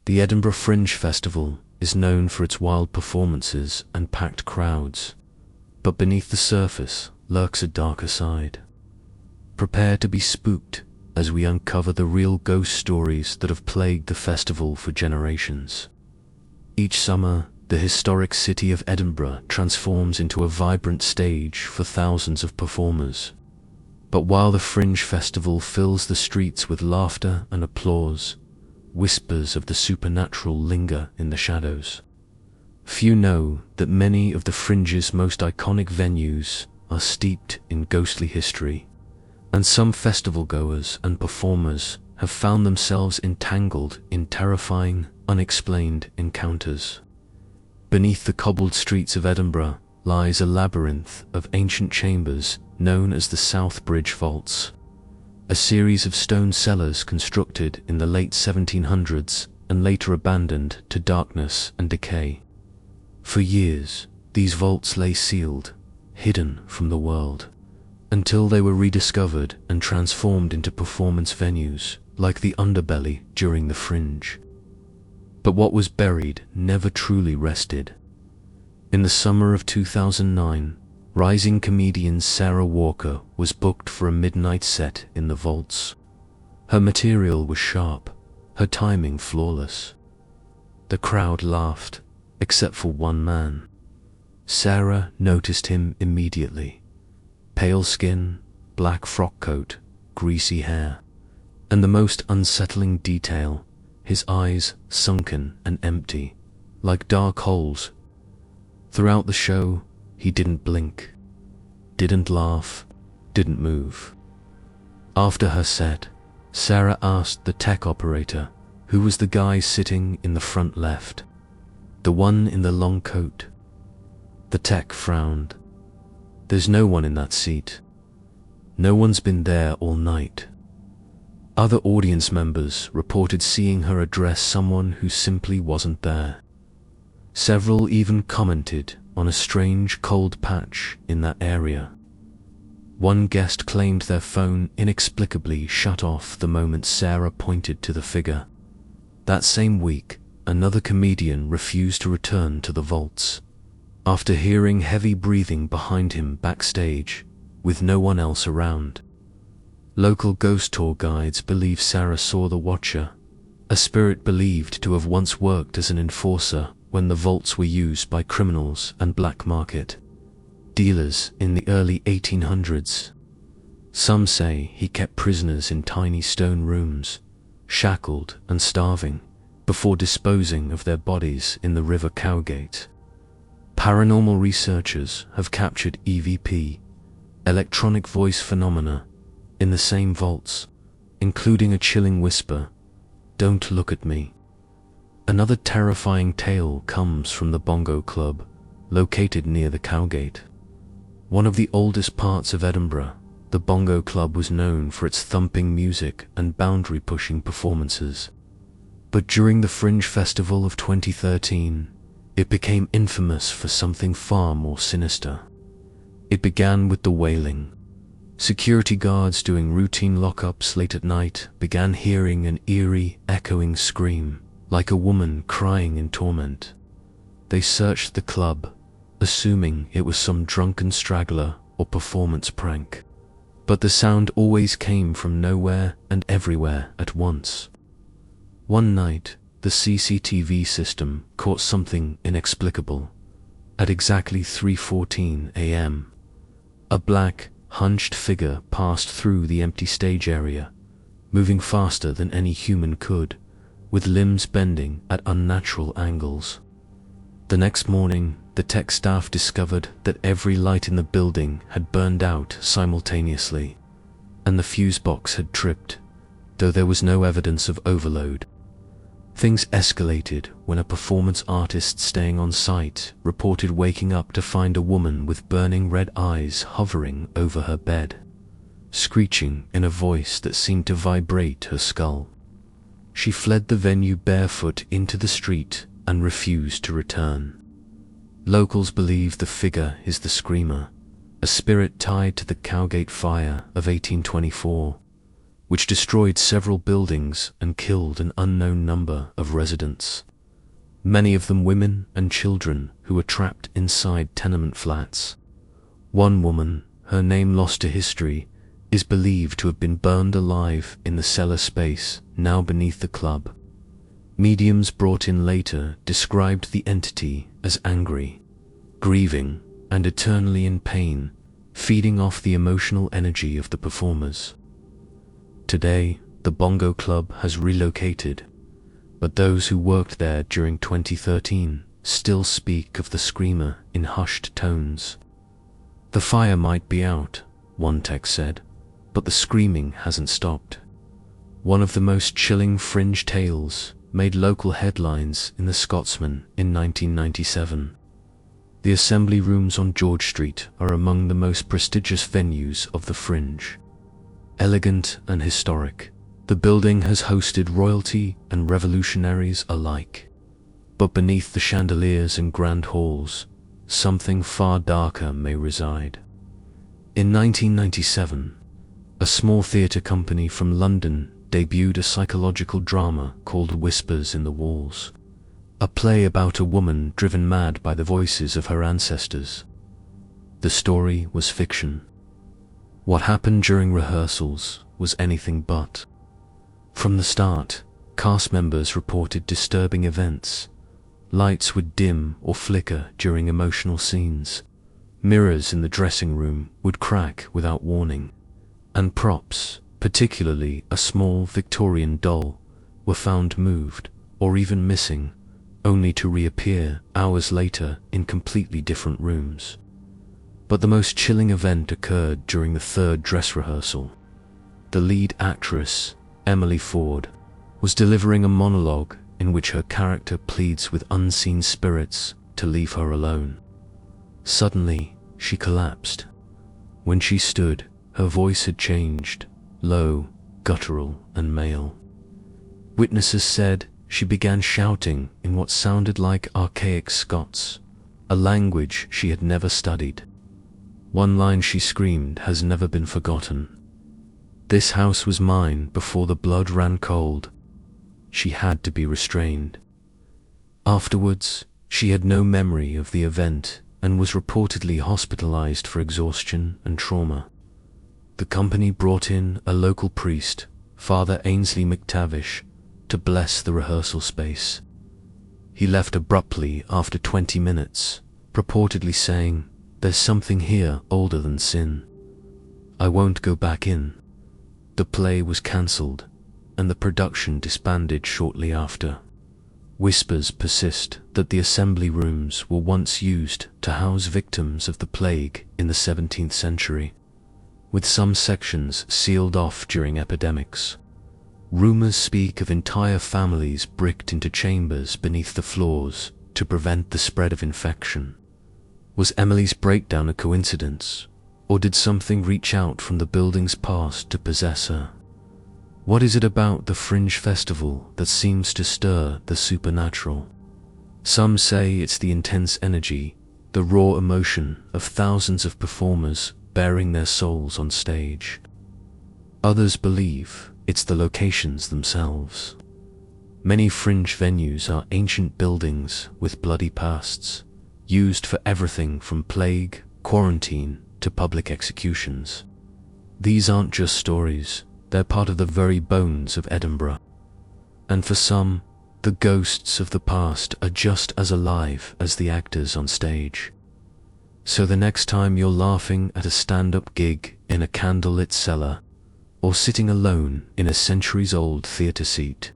The Edinburgh Fringe Festival is known for its wild performances and packed crowds, but beneath the surface lurks a darker side. Prepare to be spooked as we uncover the real ghost stories that have plagued the festival for generations. Each summer, the historic city of Edinburgh transforms into a vibrant stage for thousands of performers. But while the Fringe Festival fills the streets with laughter and applause, whispers of the supernatural linger in the shadows. Few know that many of the Fringe's most iconic venues are steeped in ghostly history, and some festival goers and performers have found themselves entangled in terrifying, unexplained encounters. Beneath the cobbled streets of Edinburgh lies a labyrinth of ancient chambers known as the South Bridge Vaults, a series of stone cellars constructed in the late 1700s and later abandoned to darkness and decay. For years, these vaults lay sealed, hidden from the world, until they were rediscovered and transformed into performance venues like the underbelly during the Fringe. But what was buried never truly rested. In the summer of 2009, rising comedian Sarah Walker was booked for a midnight set in the vaults. Her material was sharp, her timing flawless. The crowd laughed, except for one man. Sarah noticed him immediately. Pale skin, black frock coat, greasy hair, and the most unsettling detail, his eyes sunken and empty, like dark holes. Throughout the show, he didn't blink, didn't laugh, didn't move. After her set, Sarah asked the tech operator, who was the guy sitting in the front left, the one in the long coat. The tech frowned. "There's no one in that seat. No one's been there all night." Other audience members reported seeing her address someone who simply wasn't there. Several even commented on a strange cold patch in that area. One guest claimed their phone inexplicably shut off the moment Sarah pointed to the figure. That same week, another comedian refused to return to the vaults, after hearing heavy breathing behind him backstage, with no one else around. Local ghost tour guides believe Sarah saw the watcher, a spirit believed to have once worked as an enforcer when the vaults were used by criminals and black market dealers in the early 1800s. Some say he kept prisoners in tiny stone rooms, shackled and starving, before disposing of their bodies in the River Cowgate. Paranormal researchers have captured EVP, electronic voice phenomena, in the same vaults, including a chilling whisper, "Don't look at me." Another terrifying tale comes from the Bongo Club, located near the Cowgate. One of the oldest parts of Edinburgh, the Bongo Club was known for its thumping music and boundary-pushing performances. But during the Fringe Festival of 2013, it became infamous for something far more sinister. It began with the wailing. Security guards doing routine lockups late at night began hearing an eerie, echoing scream, like a woman crying in torment. They searched the club, assuming it was some drunken straggler or performance prank. But the sound always came from nowhere and everywhere at once. One night, the CCTV system caught something inexplicable. At exactly 3:14 a.m., a black, hunched figure passed through the empty stage area, moving faster than any human could, with limbs bending at unnatural angles. The next morning, the tech staff discovered that every light in the building had burned out simultaneously, and the fuse box had tripped, though there was no evidence of overload. Things escalated when a performance artist staying on site reported waking up to find a woman with burning red eyes hovering over her bed, screeching in a voice that seemed to vibrate her skull. She fled the venue barefoot into the street and refused to return. Locals believe the figure is the Screamer, a spirit tied to the Cowgate fire of 1824. which destroyed several buildings and killed an unknown number of residents, many of them women and children who were trapped inside tenement flats. One woman, her name lost to history, is believed to have been burned alive in the cellar space now beneath the club. Mediums brought in later described the entity as angry, grieving, and eternally in pain, feeding off the emotional energy of the performers. Today, the Bongo Club has relocated, but those who worked there during 2013 still speak of the screamer in hushed tones. "The fire might be out," one tech said, "but the screaming hasn't stopped." One of the most chilling fringe tales made local headlines in The Scotsman in 1997. The Assembly Rooms on George Street are among the most prestigious venues of the Fringe. Elegant and historic, the building has hosted royalty and revolutionaries alike. But beneath the chandeliers and grand halls, something far darker may reside. In 1997, a small theatre company from London debuted a psychological drama called Whispers in the Walls, a play about a woman driven mad by the voices of her ancestors. The story was fiction. What happened during rehearsals was anything but. From the start, cast members reported disturbing events. Lights would dim or flicker during emotional scenes. Mirrors in the dressing room would crack without warning. And props, particularly a small Victorian doll, were found moved or even missing, only to reappear hours later in completely different rooms. But the most chilling event occurred during the third dress rehearsal. The lead actress, Emily Ford, was delivering a monologue in which her character pleads with unseen spirits to leave her alone. Suddenly, she collapsed. When she stood, her voice had changed, low, guttural, and male. Witnesses said she began shouting in what sounded like archaic Scots, a language she had never studied. One line she screamed has never been forgotten. "This house was mine before the blood ran cold." She had to be restrained. Afterwards, she had no memory of the event and was reportedly hospitalized for exhaustion and trauma. The company brought in a local priest, Father Ainsley McTavish, to bless the rehearsal space. He left abruptly after 20 minutes, purportedly saying, "There's something here older than sin. I won't go back in." The play was cancelled, and the production disbanded shortly after. Whispers persist that the assembly rooms were once used to house victims of the plague in the 17th century, with some sections sealed off during epidemics. Rumors speak of entire families bricked into chambers beneath the floors to prevent the spread of infection. Was Emily's breakdown a coincidence, or did something reach out from the building's past to possess her? What is it about the Fringe Festival that seems to stir the supernatural? Some say it's the intense energy, the raw emotion of thousands of performers bearing their souls on stage. Others believe it's the locations themselves. Many Fringe venues are ancient buildings with bloody pasts, used for everything from plague, quarantine, to public executions. These aren't just stories. They're part of the very bones of Edinburgh. And for some, the ghosts of the past are just as alive as the actors on stage. So the next time you're laughing at a stand-up gig in a candlelit cellar, or sitting alone in a centuries-old theatre seat,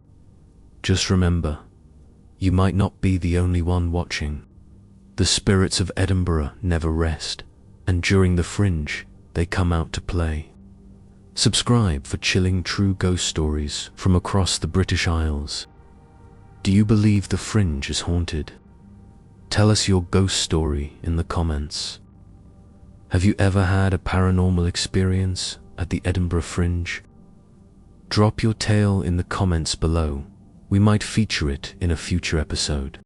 just remember, you might not be the only one watching. The spirits of Edinburgh never rest, and during the Fringe, they come out to play. Subscribe for chilling true ghost stories from across the British Isles. Do you believe the Fringe is haunted? Tell us your ghost story in the comments. Have you ever had a paranormal experience at the Edinburgh Fringe? Drop your tale in the comments below. We might feature it in a future episode.